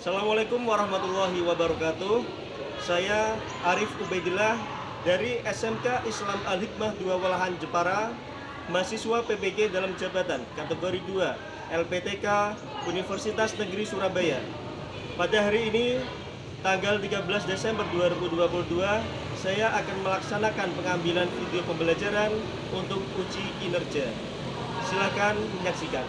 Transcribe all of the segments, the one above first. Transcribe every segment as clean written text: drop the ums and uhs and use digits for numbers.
Assalamualaikum warahmatullahi wabarakatuh. Saya Arif Ubaidillah dari SMK Islam Al-Hikmah 2 Walahan Jepara, mahasiswa PPG dalam jabatan kategori 2 LPTK Universitas Negeri Surabaya. Pada hari ini, tanggal 13 Desember 2022, saya akan melaksanakan pengambilan video pembelajaran untuk uji kinerja. Silakan menyaksikan.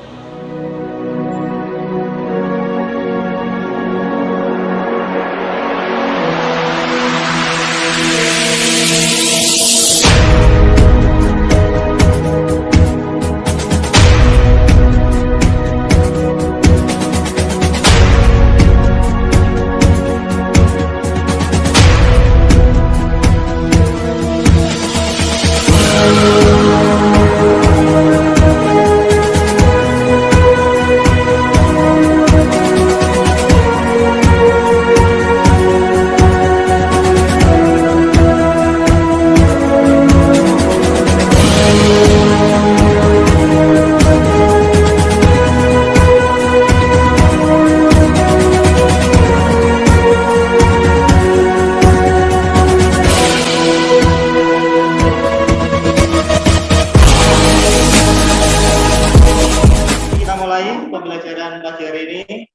Pembelajaran pagi hari ini.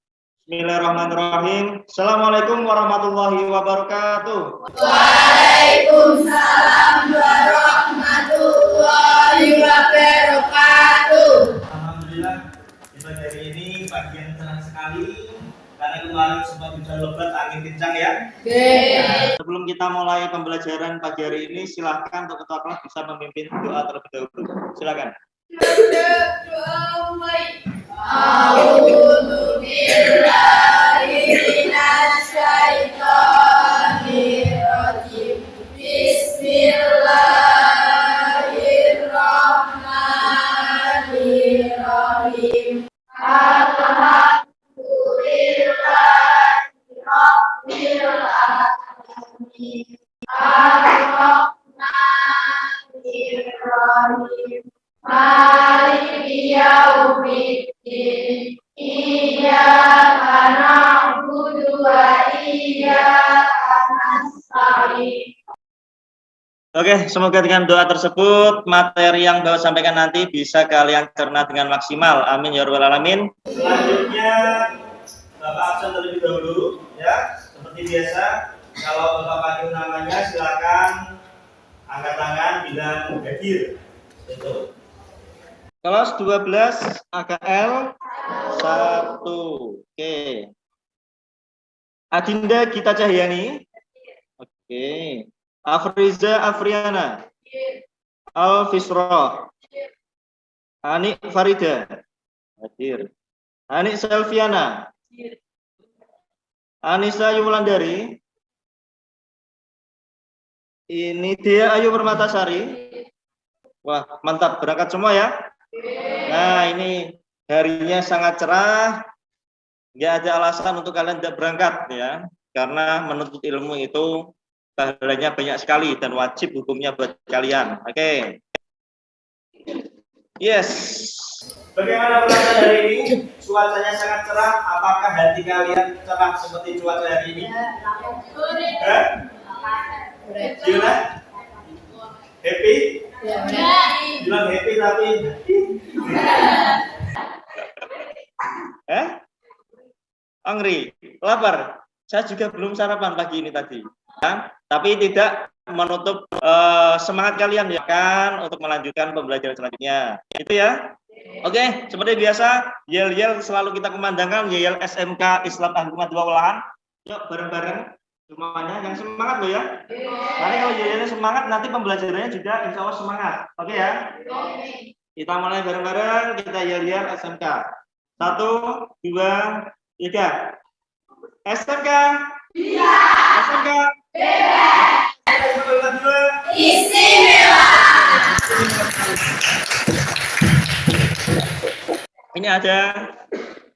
Bismillahirrahmanirrahim. Assalamualaikum warahmatullahi wabarakatuh. Waalaikumsalam warahmatullahi wabarakatuh. Alhamdulillah, di pagi hari ini pagi yang cerah sekali karena kemarin sempat hujan lebat, angin kencang ya. Nah, sebelum kita mulai pembelajaran pagi hari ini, silahkan untuk ketua kelas bisa memimpin doa terlebih dahulu. Silakan. A'udzu billahi minasy syaithanir rajim. Bismillahirrahmanirrahim. Alhamdulillahi rabbil alamin. Ar-Rahmanir-Rahim. Maliki yaumiddin. Iyyaka na'budu wa iyyaka nasta'in. Oke, semoga dengan doa tersebut materi yang Bapak sampaikan nanti bisa kalian cerna dengan maksimal. Amin ya rabbal alamin. Selanjutnya Bapak absen terlebih dahulu ya. Seperti biasa, kalau Bapak panggil namanya silakan angkat tangan bilang hadir. Itu. Kelas 12 AKL 1. Oke. Adinda Gita Cahyani. Oke. Afriza Afriana. Alfisroh. Ani Farida. Hadir. Ani Selviana. Anissa Yulandari. Ini dia Ayu Permatasari. Wah, mantap, berangkat semua ya. Nah, ini harinya sangat cerah. Nggak ada alasan untuk kalian tidak berangkat ya. Karena menuntut ilmu itu pahalanya banyak sekali dan wajib hukumnya buat kalian. Oke. Yes. Bagaimana perasaan hari ini? Cuacanya sangat cerah. Apakah hati kalian cerah seperti cuaca hari ini? Gimana? Happy? Bilang happy tapi hungry, lapar. Saya juga belum sarapan pagi ini tadi. Ya, tapi tidak menutup semangat kalian ya kan untuk melanjutkan pembelajaran selanjutnya. Itu ya. Oke, seperti biasa, yel-yel selalu kita kumandangkan yel SMK Islam Al-Hikmah 2 Walahan. Yuk bareng-bareng semuanya yang semangat loh ya. Nanti kalau yel-yelnya semangat, nanti pembelajarannya juga insya Allah semangat. Oke ya. Kita mulai bareng-bareng, kita yel-yel SMK. 1, 2, 3. SMK. Iya. SMK. Istimewa. Ini ada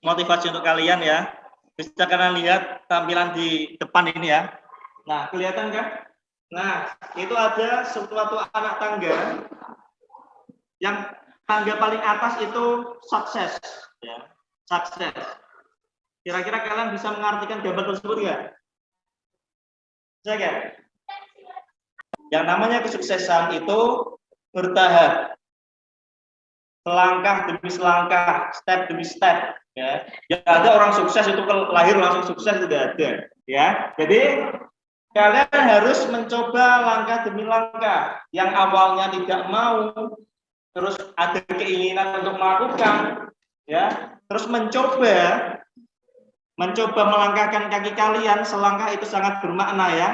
motivasi untuk kalian ya. Bisa kalian lihat tampilan di depan ini ya. Nah, kelihatan kan? Nah, itu ada suatu anak tangga yang tangga paling atas itu sukses ya. Sukses. Kira-kira kalian bisa mengartikan gambar tersebut nggak? Bisa nggak? Yang namanya kesuksesan itu bertahap, selangkah demi selangkah, step demi step. Ya, tidak ada orang sukses itu lahir langsung sukses, tidak ada. Ya, jadi kalian harus mencoba langkah demi langkah. Yang awalnya tidak mau, terus ada keinginan untuk melakukan, ya, terus mencoba melangkahkan kaki kalian selangkah itu sangat bermakna ya.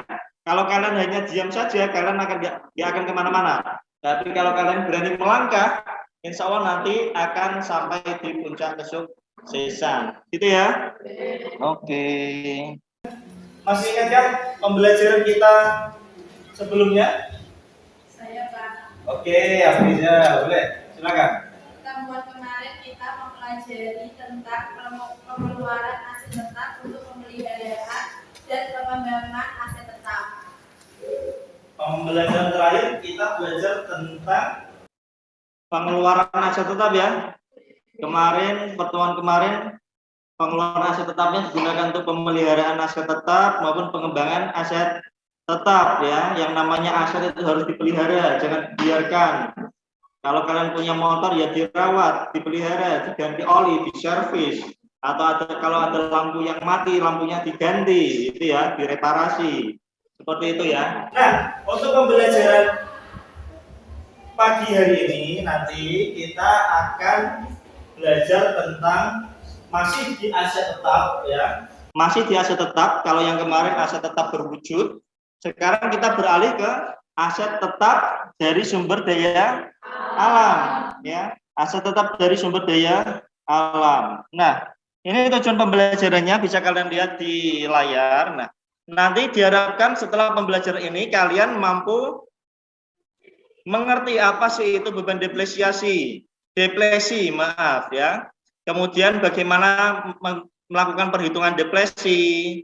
Kalau kalian hanya diam saja, kalian akan kemana-mana. Tapi kalau kalian berani melangkah, insya Allah nanti akan sampai di puncak kesuksesan. Gitu ya? Oke. Masih ingat kan pembelajaran kita sebelumnya? Saya Pak. Oke, Afriza, boleh. Silakan. Pertemuan kemarin kita mempelajari tentang pengeluaran aset tetap untuk pemeliharaan dan pengembangan aset tetap. Pembelajaran terakhir kita belajar tentang pengeluaran aset tetap ya. Pertemuan kemarin pengeluaran aset tetapnya digunakan untuk pemeliharaan aset tetap maupun pengembangan aset tetap ya. Yang namanya aset itu harus dipelihara, jangan dibiarkan. Kalau kalian punya motor ya dirawat, dipelihara, diganti oli, diservis, atau kalau ada lampu yang mati, lampunya diganti, itu ya, direparasi. Seperti itu ya. Nah, untuk pembelajaran pagi hari ini nanti kita akan belajar tentang masih di aset tetap ya. Masih di aset tetap. Kalau yang kemarin aset tetap berwujud, sekarang kita beralih ke aset tetap dari sumber daya alam ya. Aset tetap dari sumber daya alam. Nah, ini tujuan pembelajarannya bisa kalian lihat di layar. Nah, nanti diharapkan setelah pembelajaran ini kalian mampu mengerti apa sih itu beban depresi, maaf ya. Kemudian bagaimana melakukan perhitungan depresi,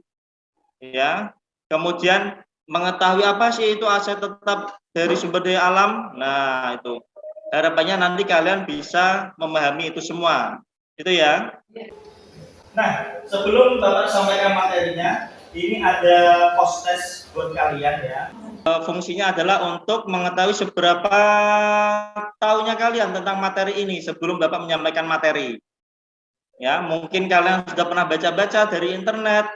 ya. Kemudian mengetahui apa sih itu aset tetap dari sumber daya alam. Nah, itu harapannya nanti kalian bisa memahami itu semua. Itu ya. Nah, sebelum Bapak sampaikan materinya, ini ada post test buat kalian ya. Fungsinya adalah untuk mengetahui seberapa tahunya kalian tentang materi ini sebelum Bapak menyampaikan materi. Ya, mungkin kalian sudah pernah baca-baca dari internet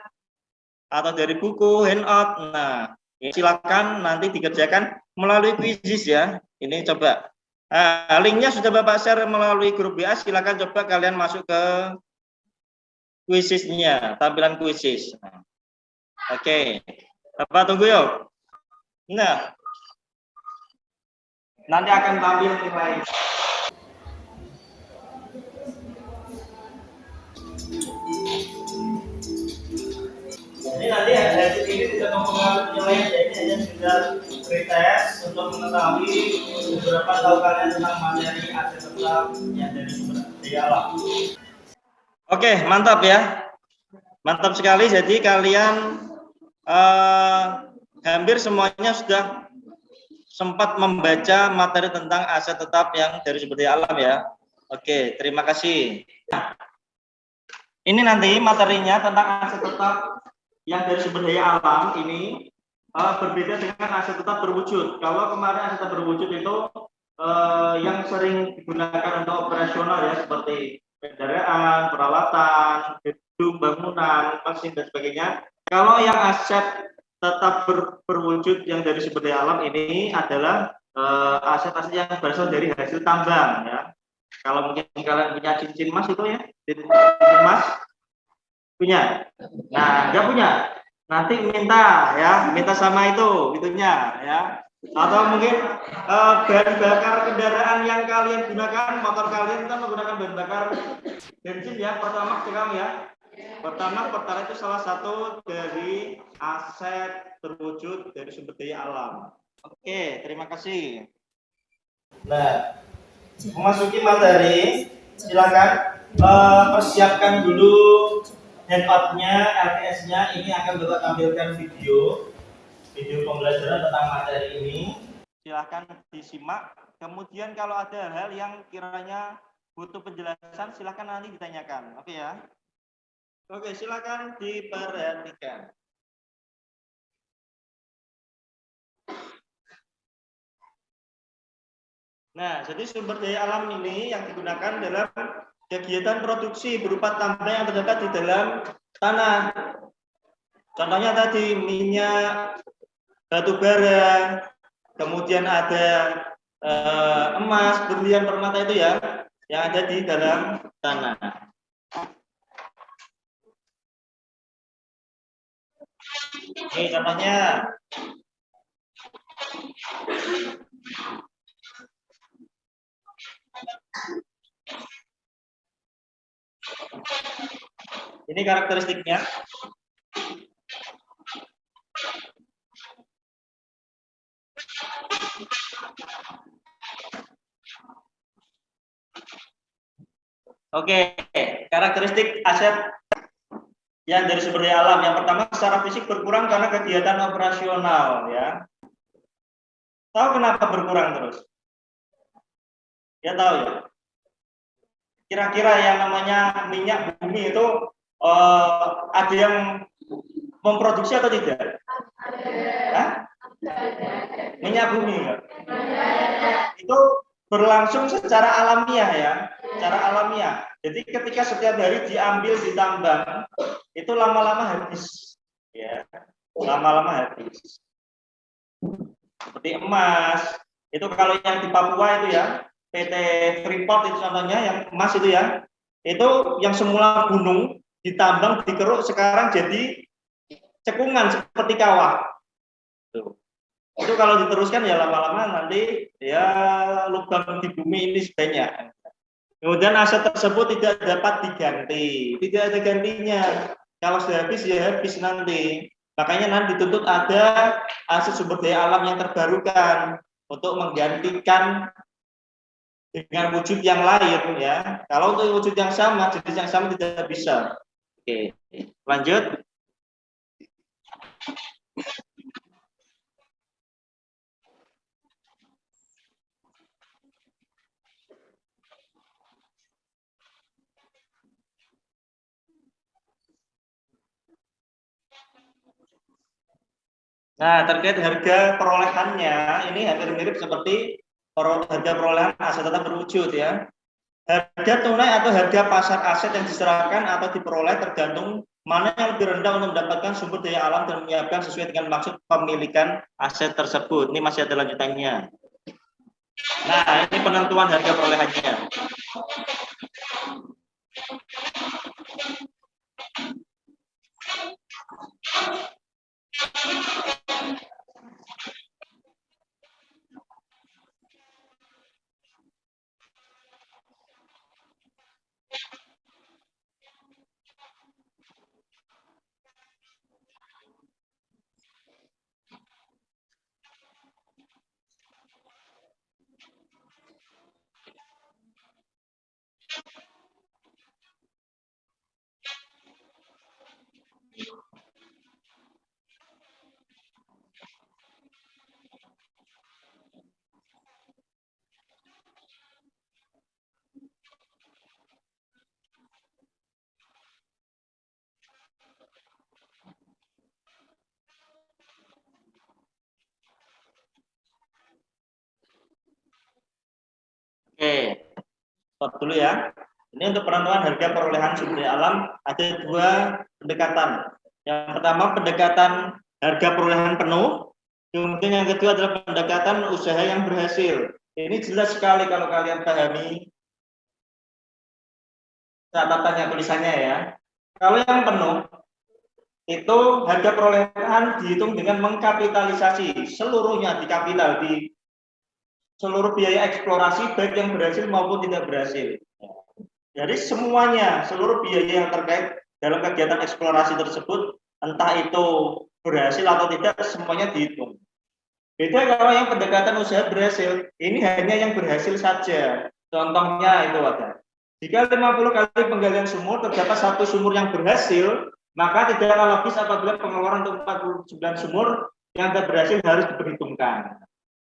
atau dari buku, handout. Nah, silakan nanti dikerjakan melalui quizzes ya. Ini coba. Nah, linknya sudah Bapak share melalui grup WA. Silakan coba kalian masuk ke quizzesnya, tampilan quizzes. Nah, oke, Bapak tunggu yuk. Nah, nanti akan tampil nilai. Jadi nanti hasil ini tidak mempengaruhi nilai, jadi hanya sudah pretest untuk mengetahui beberapa tahu kalian tentang materi aset tetap yang dari sumber daya alam. Oke, mantap ya, mantap sekali. Jadi kalian hampir semuanya sudah sempat membaca materi tentang aset tetap yang dari sumber daya alam ya. Oke, terima kasih. Ini nanti materinya tentang aset tetap yang dari sumber daya alam ini berbeda dengan aset tetap berwujud. Kalau kemarin aset tetap berwujud itu yang sering digunakan untuk operasional ya, seperti kendaraan, peralatan, gedung, bangunan, mesin dan sebagainya. Kalau yang aset tetap berwujud yang dari sumber daya alam ini adalah aset-aset yang berasal dari hasil tambang ya. Kalau mungkin kalian punya cincin emas itu ya, cincin emas punya. Nah, nggak punya, nanti minta sama itunya ya. Atau mungkin bahan bakar kendaraan yang kalian gunakan, motor kalian kan menggunakan bahan bakar bensin ya, Pertamax ya. Pertamax itu salah satu dari aset terwujud dari sumber daya alam. Oke, terima kasih. Nah, memasuki materi, silakan persiapkan dulu handout-nya, LTS-nya. Ini akan Bapak tampilkan video pembelajaran tentang materi ini. Silakan disimak. Kemudian kalau ada hal yang kiranya butuh penjelasan, silakan nanti ditanyakan. Oke ya. Oke, silakan diperhatikan. Nah, jadi sumber daya alam ini yang digunakan dalam kegiatan produksi berupa tambang yang terdapat di dalam tanah. Contohnya tadi minyak, batu bara, kemudian ada emas, berlian, permata itu ya, yang ada di dalam tanah. Ini contohnya. Ini karakteristiknya. Oke, karakteristik aset yang dari sumber daya alam. Yang pertama, secara fisik berkurang karena kegiatan operasional, ya. Tahu kenapa berkurang terus? Ya tahu ya. Kira-kira yang namanya minyak bumi itu ada yang memproduksi atau tidak? Hah? Minyak bumi enggak? Itu berlangsung secara alamiah ya, secara alamiah. Jadi ketika setiap hari diambil ditambang, itu lama-lama habis, ya, lama-lama habis. Seperti emas, itu kalau yang di Papua itu ya, PT Freeport itu contohnya yang emas itu ya, itu yang semula gunung ditambang dikeruk sekarang jadi cekungan seperti kawah. Itu kalau diteruskan ya lama-lama nanti ya lubang di bumi ini sebanyak. Kemudian aset tersebut tidak dapat diganti, tidak ada gantinya. Kalau sudah habis ya habis nanti. Makanya nanti dituntut ada aset sumber daya alam yang terbarukan untuk menggantikan dengan wujud yang lain ya. Kalau untuk wujud yang sama, jenis yang sama tidak bisa. Oke, lanjut. Nah, terkait harga perolehannya, ini hampir mirip seperti harga perolehan aset tetap berwujud ya. Harga tunai atau harga pasar aset yang diserahkan atau diperoleh tergantung mana yang lebih rendah untuk mendapatkan sumber daya alam dan menyiapkan sesuai dengan maksud pemilikan aset tersebut. Ini masih ada lanjutannya. Nah, ini penentuan harga perolehannya. Oke, stop dulu ya. Ini untuk penentuan harga perolehan sumber daya alam ada dua pendekatan. Yang pertama pendekatan harga perolehan penuh, kemudian yang kedua adalah pendekatan usaha yang berhasil. Ini jelas sekali kalau kalian pahami catatannya tulisannya ya. Kalau yang penuh itu harga perolehan dihitung dengan mengkapitalisasi seluruhnya di kapital di seluruh biaya eksplorasi baik yang berhasil maupun tidak berhasil. Jadi semuanya, seluruh biaya yang terkait dalam kegiatan eksplorasi tersebut, entah itu berhasil atau tidak, semuanya dihitung. Beda kalau yang pendekatan usaha berhasil, ini hanya yang berhasil saja. Contohnya itu ada. Jika 50 kali penggalian sumur terdapat satu sumur yang berhasil, maka tidaklah logis apabila pengeluaran untuk 49 sumur yang tidak berhasil harus diperhitungkan.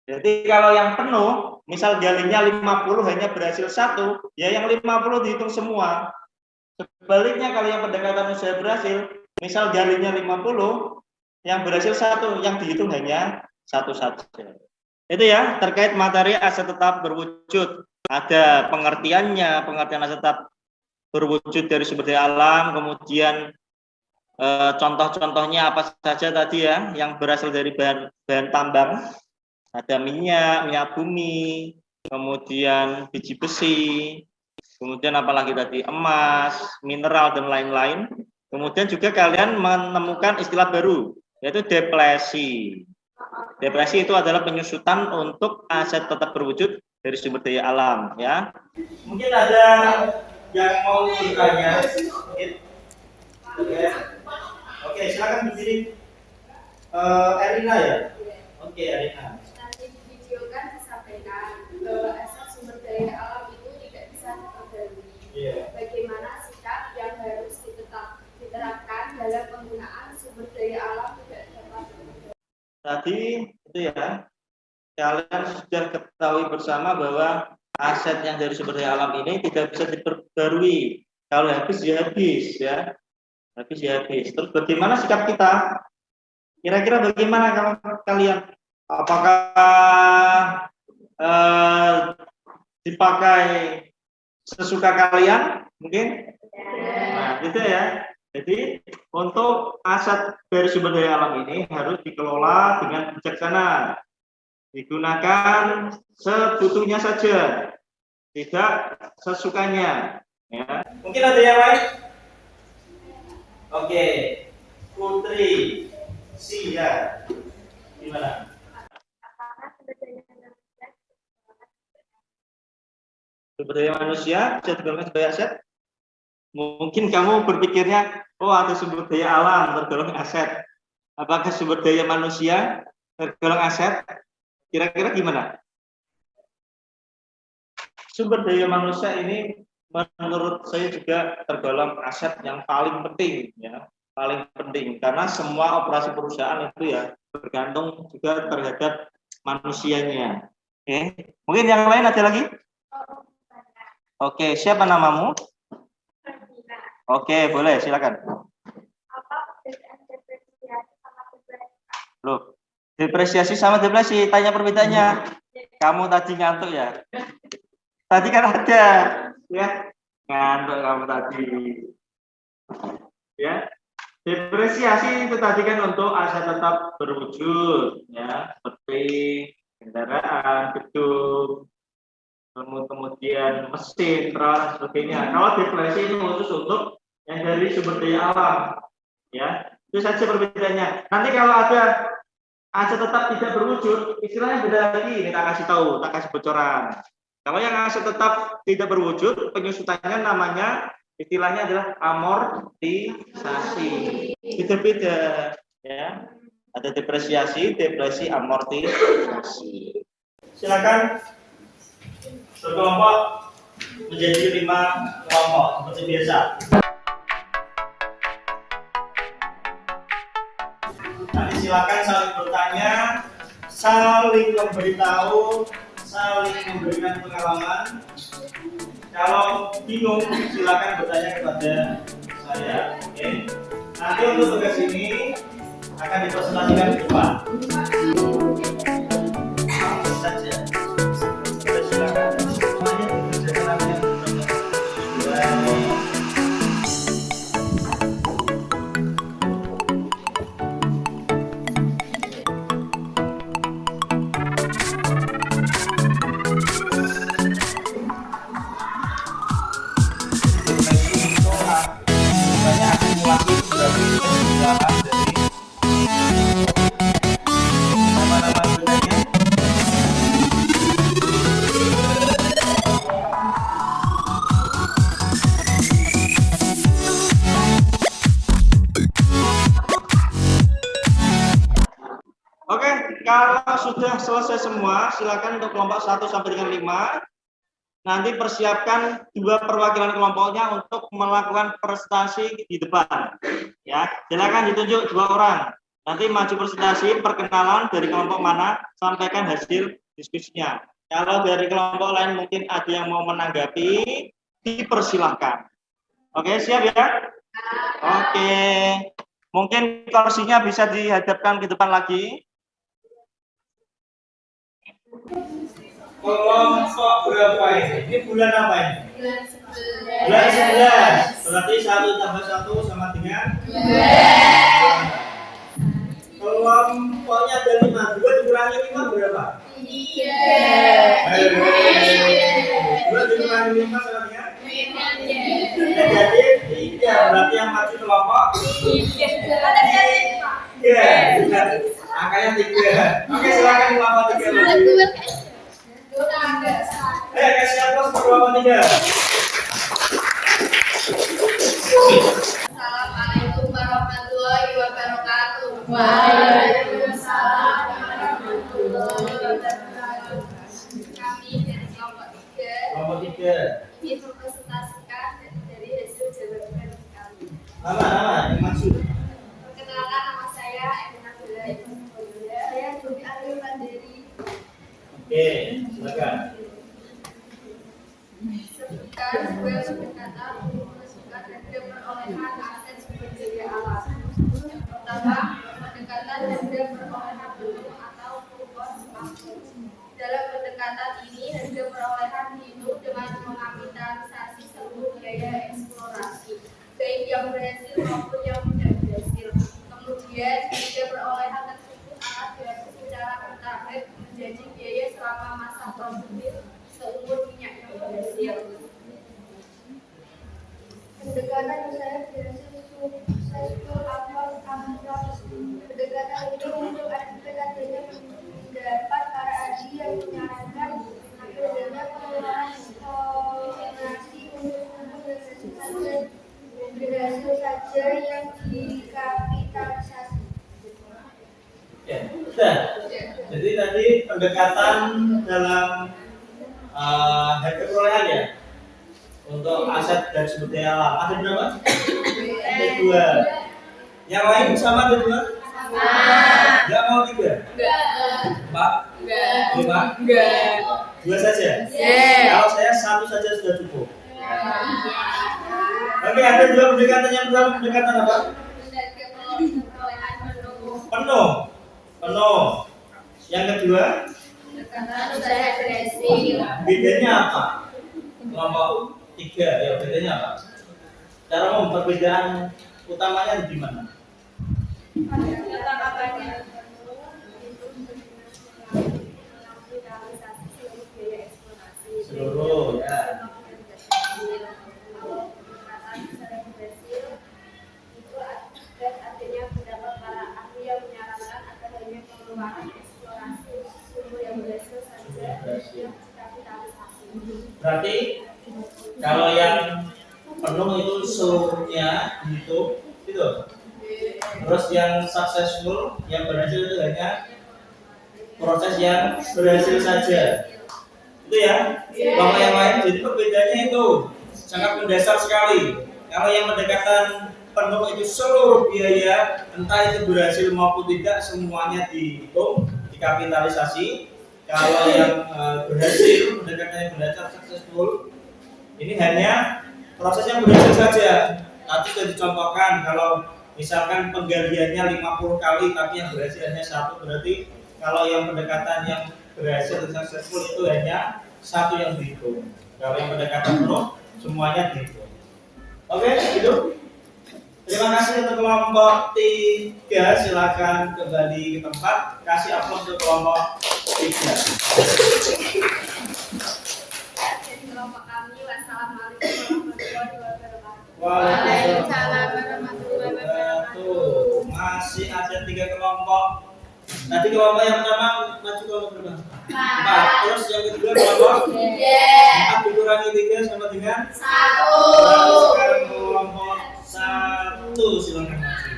Jadi kalau yang penuh, misal galinya 50 hanya berhasil satu, ya yang 50 dihitung semua. Sebaliknya kalau yang pendekatan usaha berhasil, misal jalurnya 50, yang berhasil 1, yang dihitung hanya 1 saja. Itu ya, terkait materi aset tetap berwujud. Ada pengertiannya, pengertian aset tetap berwujud dari sumber daya alam, kemudian contoh-contohnya apa saja tadi ya, yang berasal dari bahan tambang. Ada minyak bumi, kemudian biji besi, kemudian apalagi tadi emas, mineral dan lain-lain. Kemudian juga kalian menemukan istilah baru, yaitu depresi. Depresi itu adalah penyusutan untuk aset tetap berwujud dari sumber daya alam, ya. Mungkin ada yang mau bertanya? Oke, silakan berdiri. Erina ya. Oke, Erina. Nanti di video kan disampaikan bahwa aset sumber daya alam itu tidak bisa diperbarui. Bagaimana sikap yang harus diterapkan dalam penggunaan sumber daya alam tidak dapat berubah. Tadi itu ya, kalian sudah ketahui bersama bahwa aset yang dari sumber daya alam ini tidak bisa diperbarui. Kalau habis ya habis ya. Habis ya habis. Terus bagaimana sikap kita? Kira-kira bagaimana kalau kalian? Apakah dipakai sesuka kalian? Mungkin? Nah, gitu ya. Jadi untuk aset dari sumber daya alam ini harus dikelola dengan bijaksana. Digunakan sebutuhnya saja, tidak sesukanya. Ya. Mungkin ada yang lain? Oke, Putri, Sia, gimana? Sumber daya manusia bisa digolongkan sebagai aset? Mungkin kamu berpikirnya, oh ada sumber daya alam tergolong aset. Apakah sumber daya manusia tergolong aset? Kira-kira gimana? Sumber daya manusia ini menurut saya juga tergolong aset yang paling penting, ya, paling penting karena semua operasi perusahaan itu ya bergantung juga terhadap manusianya. Oke, mungkin yang lain ada lagi? Oke, siapa namamu? Oke, boleh, silakan. Loh, depresiasi sama depresi, tanya perbedaannya. Kamu tadi ngantuk ya? Tadi kan ada, ya, ngantuk kamu tadi. Ya, depresiasi itu tadi kan untuk aset tetap berwujud, ya, seperti kendaraan, gedung, kemudian mesin, peralatan sebagainya. Kalau depresi itu khusus untuk yang dari sumber daya alam, ya, itu saja perbedaannya. Nanti kalau ada aset tetap tidak berwujud, istilahnya beda lagi. Ini tak kasih tahu, tak kasih bocoran. Kalau yang aset tetap tidak berwujud, penyusutannya namanya istilahnya adalah amortisasi. Beda-beda, ya. Ada depresiasi, depresi, amortisasi. Silakan berkelompok menjadi 5 kelompok seperti biasa. Nanti silakan saling bertanya, saling memberitahu, saling memberikan pengalaman. Kalau bingung, silakan bertanya kepada saya. Oke. Nanti untuk tugas ini akan dipresentasikan di depan. Langsung saja. Silakan. Semuanya dikerjakan nanti. Oke, kalau sudah selesai semua, silakan untuk kelompok 1 sampai dengan 5. Nanti persiapkan 2 perwakilan kelompoknya untuk melakukan presentasi di depan. Ya, silakan ditunjuk 2 orang. Nanti maju presentasi, perkenalan dari kelompok mana, sampaikan hasil diskusinya. Kalau dari kelompok lain mungkin ada yang mau menanggapi, dipersilahkan. Oke, siap ya? Oke. Mungkin kursinya bisa dihadapkan ke depan lagi. Kelompok berapa ini? Ini bulan apa ini? Bulan 11. Berarti 1 tambah 1 sama dengan 2. Kelompoknya ada 5. 2 dikurangi 5 berapa? 3. 2 dikurangi 5 sama dengan? Negatif 3. Berarti yang maju kelompok 3. Angkanya 3. Oke, silakan kelompok 3 maju. Kasih siapa kelompok 3? Assalamualaikum warahmatullahi wabarakatuh. Waalaikumsalam warahmatullahi wabarakatuh. Kami dari kelompok 3 Kelompok 3. ingin mempresentasikan dari hasil jawaban kami. Nama yang maksud. Perkenalkan, nama saya Emina Bella. Saya Jumi Arif Mandiri. Oke, silakan. Sebutkan dua pendekatan untuk menentukan harga perolehan aset sumber daya alam. Yang pertama, pendekatan harga perolehan gunung atau purpos makmur. Dalam pendekatan ini, harga perolehan dihitung dengan mengapitalisasi seluruh biaya eksplorasi, baik yang berhasil maupun yang tidak berhasil. Kemudian, harga perolehan tersebut akan diatur secara bertahap menjadi biaya selama masa produktif seumur minyak yang berhasil. Pendekatan saya berhasil successful outbound capital. Pendekatan ini untuk adanya mendapat para ahli yang menyarankan adanya pengelolaan koordinasi untuk berhasil saja yang dikapitalisasi. Ya, sudah. Jadi tadi pendekatan dalam harga perolehan ya untuk aset dan sumber daya alam. Ada berapa? Ada 2. Yang lain sama ada 2? Enggak mau 3? 4? 5? 2 saja? Kalau saya 1 saja sudah cukup. Oke, ada 2 pendekatan. Yang pertama pendekatan apa? Penuh. Yang kedua? Bedanya apa? Kelompok 3 ya, bedanya apa? Cara umum perbedaan utamanya di mana? Seluruh ya. Berarti kalau yang penuh itu seluruhnya dihitung, gitu. Terus yang successful, yang berhasil itu hanya proses yang berhasil saja. Itu ya. Kalau yang lain, jadi perbedaannya itu sangat mendasar sekali. Kalau yang pendekatan penuh itu seluruh biaya, entah itu berhasil maupun tidak, semuanya dihitung, dikapitalisasi. Kalau yang berhasil, pendekatan yang berdasar successful, ini hanya proses yang berhasil saja. Tadi sudah dicontohkan, kalau misalkan penggaliannya 50 kali, tapi yang berhasil hanya 1, berarti kalau yang pendekatan yang berhasil successful itu hanya 1 yang dihitung. Kalau yang pendekatan penuh, semuanya dihitung. Oke, gitu. Terima kasih untuk kelompok 3. Silakan kembali ke tempat. Kasih aplaus untuk kelompok 3. Kelompok kami, wassalamualaikum warahmatullahi wabarakatuh. Waalaikumsalam warahmatullahi wabarakatuh. Masih ada 3 kelompok. Tadi kelompok yang pertama maju kelompok berapa? 4. Terus yang kedua kelompok 4 dikurangi 3 sama dengan 1. Sekarang kelompok 1 silakan maju.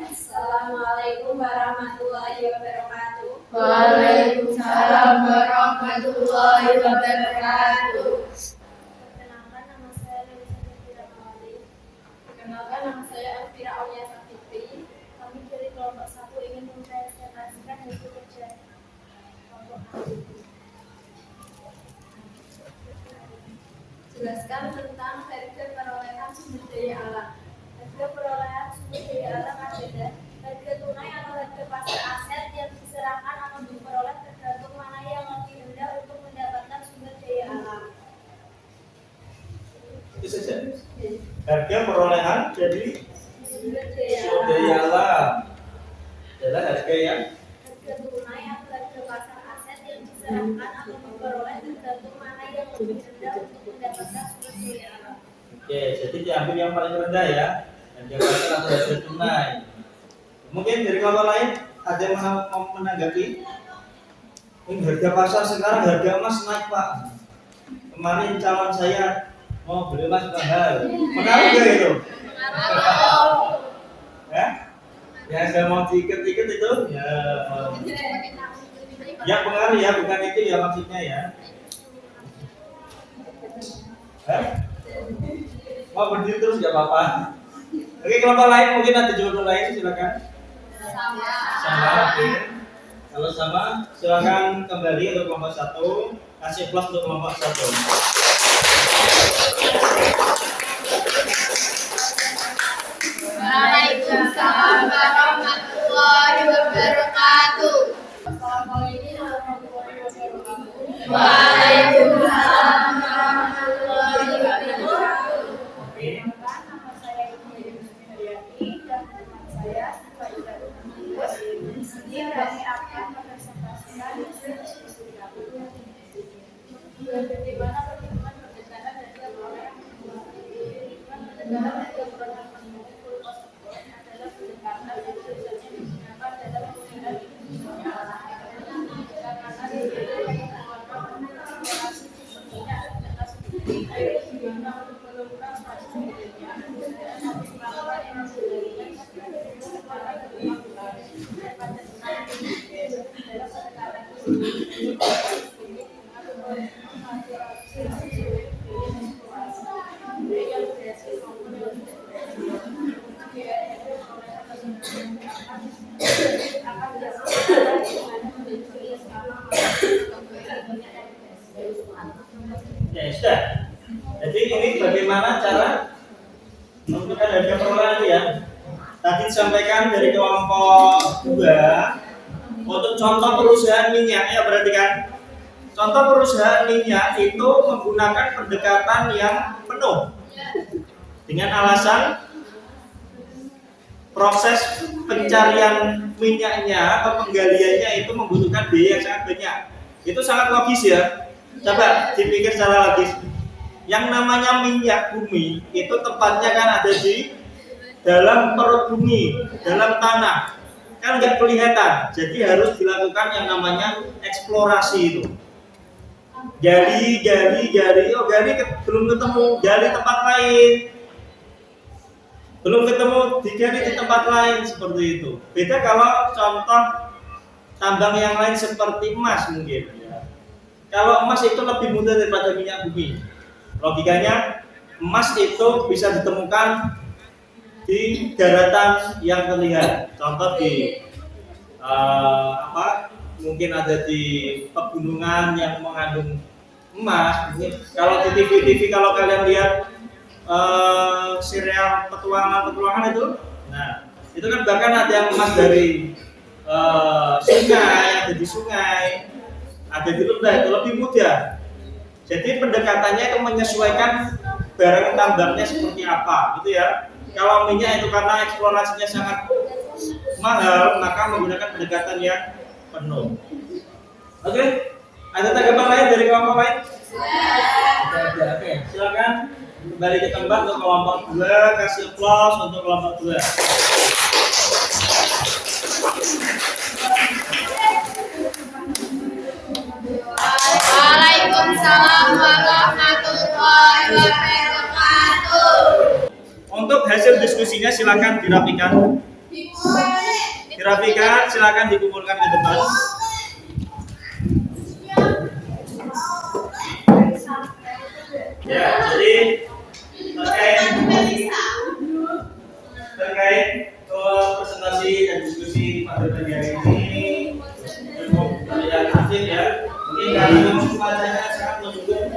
Assalamualaikum warahmatullahi wabarakatuh. Waalaikumsalam warahmatullahi wabarakatuh. Perkenalkan, nama saya Nurul Firamawati. Perkenalkan, nama saya Elvira Aulia Safitri. Kami dari kelompok 1 ingin mempresentasikan hasil kerja kelompok kami. saja. Harga perolehan dari sumber daya alam adalah harga yang tunai atau harga pasar aset yang diserahkan atau memperoleh tergantung mana yang lebih rendah untuk mendapatkan sumber daya alam. Oke, jadi diambil yang paling rendah ya, harga pasar atau harga tunai. Mungkin dari kelompok lain ada yang mau menanggapi? Ini harga pasar sekarang harga emas naik Pak. Kemarin calon saya mau beli emas mahal. Pengaruh nggak itu? Ya? Ya saya mau diikat-ikat itu ya. Ya pengaruh ya, bukan itu ya maksudnya ya. Mau berdiri terus nggak apa-apa. Oke, kelompok lain mungkin ada jawaban lain, silakan. Sama. Oke. Kalau sama, silakan kembali untuk kelompok 1, kasih plus untuk kelompok 1. Waalaikumsalam warahmatullahi wabarakatuh. Waalaikumsalam warahmatullahi wabarakatuh. Nama saya Ibu Heriati dan teman saya Faiza. Di sini kami akan mempresentasikan diskusi kami. Bagaimana perhitungan berdasarkan dari perolehan negara yang berolah full cost adalah pendekatan yang biasanya digunakan dalam penggunaan Ya sudah. Jadi ini bagaimana cara menentukan harga perolehan itu ya. Tadi disampaikan dari kelompok 2 untuk contoh perusahaan minyak ya, berarti kan contoh perusahaan minyak itu menggunakan pendekatan yang penuh dengan alasan proses pencarian minyaknya atau penggaliannya itu membutuhkan biaya yang sangat banyak. Itu sangat logis ya. Coba dipikir secara logis. Yang namanya minyak bumi itu tempatnya kan ada di dalam perut bumi, dalam tanah. Kan nggak kelihatan. Jadi harus dilakukan yang namanya eksplorasi itu. Gali, belum ketemu, gali tempat lain. Belum ketemu, digali di tempat lain seperti itu. Beda kalau contoh tambang yang lain seperti emas mungkin ya. Kalau emas itu lebih mudah daripada minyak bumi. Logikanya emas itu bisa ditemukan di daratan yang terlihat. Contoh di mungkin ada di pegunungan yang mengandung emas. Kalau di TV kalau kalian lihat serial petualangan itu, nah itu kan bahkan ada yang emas dari sungai, ada di sungai, ada di lembah, itu lebih mudah. Jadi pendekatannya itu menyesuaikan barang tambangnya seperti apa, gitu ya. Kalau minyak itu karena eksplorasinya sangat mahal, maka menggunakan pendekatan yang penuh. Oke, ada tanggapan lain dari kelompok lain? Oke, silakan kembali ke tempat untuk kelompok 2, kasih applause untuk kelompok 2. Waalaikumsalam warahmatullahi wabarakatuh. Untuk hasil diskusinya silakan dirapikan. Silakan dikumpulkan ke depan. Ya, jadi terkait presentasi dan diskusi pada pagi hari ini cukup terlihat aktif ya. Mungkin karena cuacanya sangat mendukung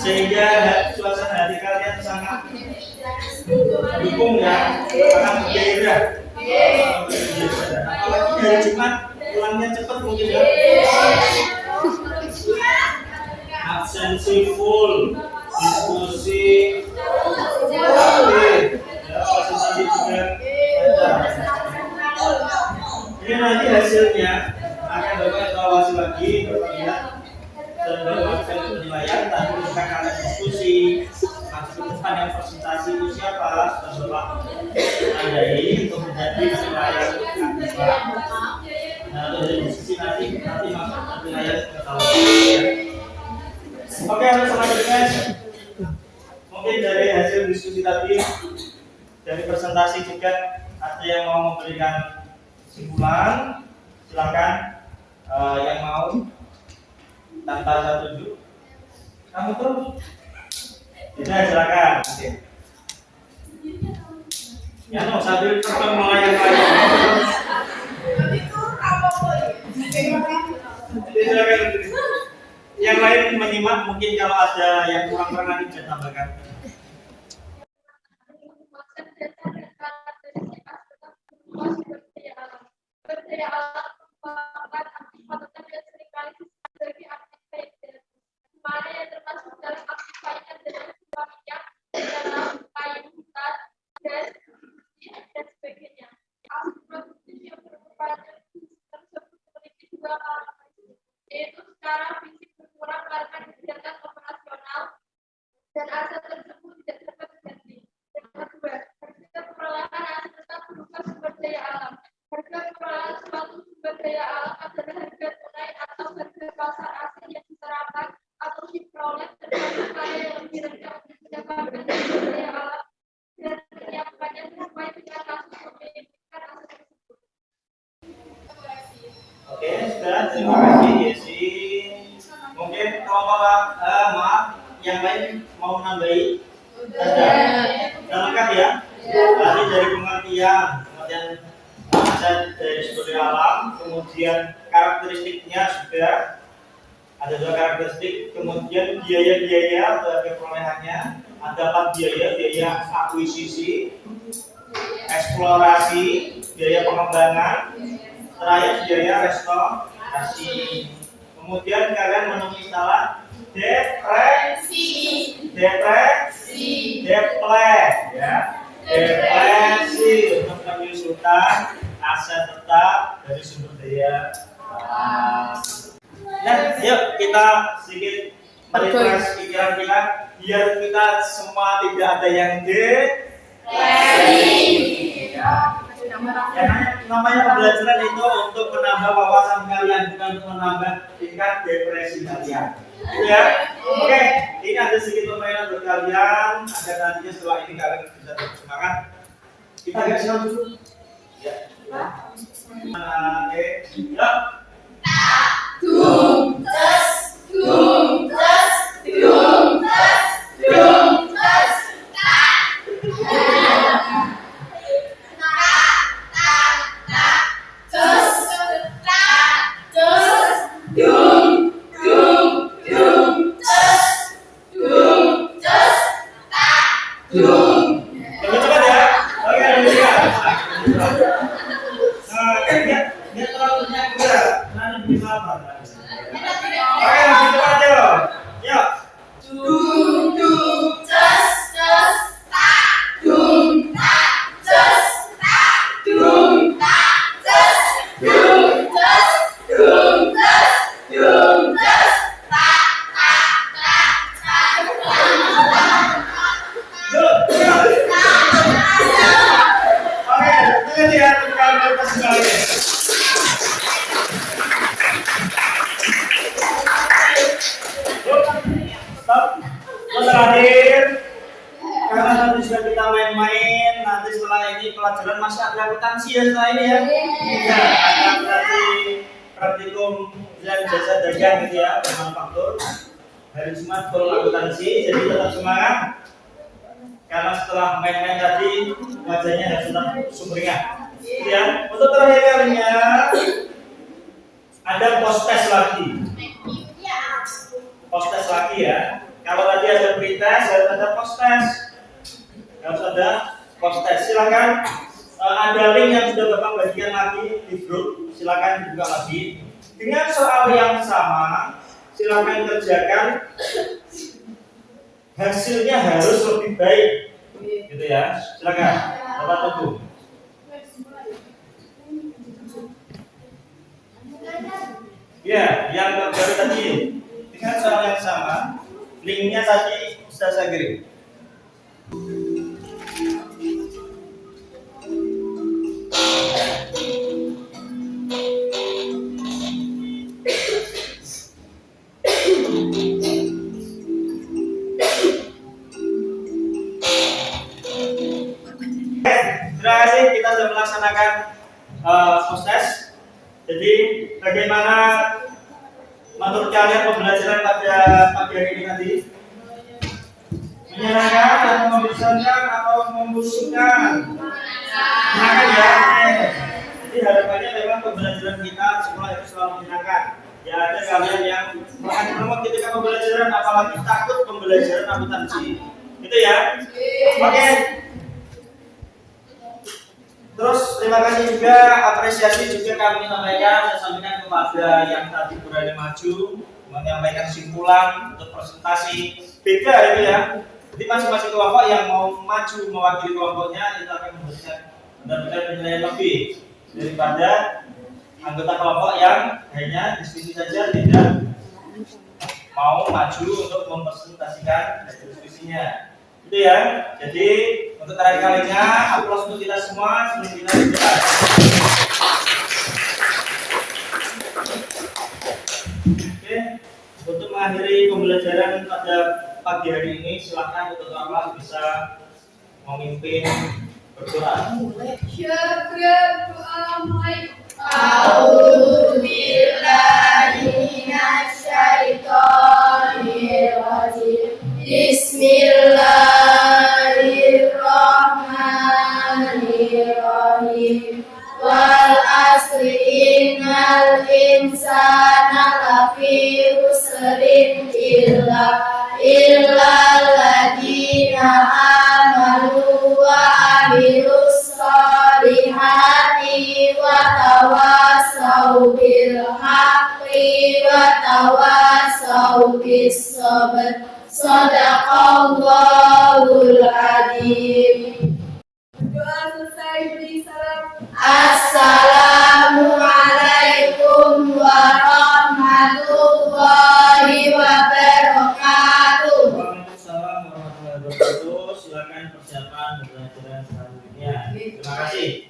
sehingga suasana hati kalian sangat mendukung ya, sangat bergairah. Apalagi hari Jumat pulangnya cepat mungkin ya. Absensi full, diskusi keselamatan yang presentasi itu siapa? Sudah Bapak tandai untuk menjadi penilaian akibat. Nah, dari diskusi nanti masuk ke penilaian pengetahuan. Oke, selanjutnya mungkin dari hasil diskusi tadi, dari presentasi juga ada yang mau memberikan kesimpulan, silakan. Yang mau tanpa saya tunjuk, kamu terus. Tidak, silakan. Oke. Ya, no, sambil terbang mulai yang lain. Silakan. Yang lain menyimak, mungkin kalau ada yang kurang nanti bisa tambahkan. Berdaya alam merupakan aktivitas yang seringkali sebagai aktivitas mana yang termasuk dalam aktivitasnya adalah sebuah minyak dalam kayu hutan dan sebagainya. Aspek produktif yang merupakan tersebut memiliki dua karakteristik, yaitu secara fisik berkurang karena kegiatan operasional dan aset tersebut tidak dapat diganti. Yang kedua, harga perlahan aset tetap berupa sumber daya alam. Harga perlahan suatu sumber daya alam adalah harga tunai atau harga pasar asing yang diserahkan atau diperoleh terhadap karya yang lebih rendah untuk mendapatkan sumber daya alam dan menyiapkannya sesuai dengan kasus memiliki aset tersebut. Oke, sudah. Terima kasih, Yesi. Mungkin kelompok maaf, yang lain mau nambahi? Sudah lengkap ya? Tadi dari pengertian, kemudian aset dari sumber daya alam, kemudian karakteristiknya sudah ada dua karakteristik, kemudian biaya-biaya atau perolehannya ada 4 biaya akuisisi, eksplorasi, biaya pengembangan, terakhir biaya restorasi. Kemudian kalian menemui istilah depresi, ya. Depresi untuk penyusutan aset tetap dari sumber daya alam. Nah, yuk kita sedikit merefresh pikiran kita biar kita semua tidak ada yang depresi. Ya, namanya pembelajaran itu untuk menambah wawasan kalian, bukan untuk menambah tingkat depresi kalian. Gitu ya. Oke, ini ada sedikit permainan buat kalian agar nantinya setelah ini kalian bisa tetap semangat. Kita agak siap dulu. Ya. Oke, ya. Dum tas, dum tas, dum tas, dum tas, tak. Lebih cepat ya. Oke, lebih cepat. Dia terlalu banyak gerak. Nanti bisa apa? Oke, lebih cepat aja. Yuk. Terakhir, karena nanti sudah kita main-main, nanti setelah ini pelajaran masih ada akuntansi ya setelah ini ya. Iya, akuntansi praktikum dan jasa dagang gitu ya, manufaktur. Hari Jumat full akuntansi, jadi tetap semangat. Karena setelah main-main tadi, wajahnya harus tetap sumringah. Ya, untuk terakhir kalinya ada post-test lagi. Post-test lagi ya. Kalau tadi ada pretest, harus ada post-test. Harus ada post-test. Silakan ada link yang sudah Bapak bagikan lagi di grup. Silakan buka lagi. Dengan soal yang sama, silakan kerjakan. Hasilnya harus lebih baik. Gitu ya. Silakan. Bapak tunggu. Ya, yang terbaru tadi dengan soal yang sama. Linknya tadi sudah saya kirim. Terima kasih, kita sudah melaksanakan post test. Jadi bagaimana menurut kalian pembelajaran pada pagi hari ini tadi? Menyenangkan atau membosankan atau membosankan? Menyenangkan ya. Jadi harapannya memang pembelajaran kita sekolah itu selalu menyenangkan. Ya ada kalian yang makan ketika pembelajaran apalagi takut pembelajaran akuntansi. Gitu ya. Oke. Terus terima kasih juga, apresiasi juga kami sampaikan, saya sampaikan kepada yang tadi berani maju menyampaikan kesimpulan untuk presentasi beda itu ya. Jadi masing-masing kelompok yang mau maju mewakili kelompoknya itu akan memberikan benar-benar penilaian lebih daripada anggota kelompok yang hanya diskusi saja tidak mau maju untuk mempresentasikan diskusinya. Itu ya. Jadi untuk terakhir kalinya aplaus untuk kita semua sebelum kita bergerak. Oke, untuk mengakhiri pembelajaran pada pagi hari ini silakan untuk kelas bisa memimpin berdoa. A'udzu billahi minasyaitonir rajim. Bismillahirrahmanirrahim. Wal asri innal insana lafi khusrin illa alladziina amanu wa amilus solihati wa tawassaw bil haqqi wa tawassaw bis sabr. Shadaqallahul adzim. Doa selesai, beri salam. Assalamualaikum warahmatullahi wabarakatuh. Waalaikumsalam warahmatullahi wabarakatuh. Silakan persiapan pembelajaran selanjutnya. Terima kasih.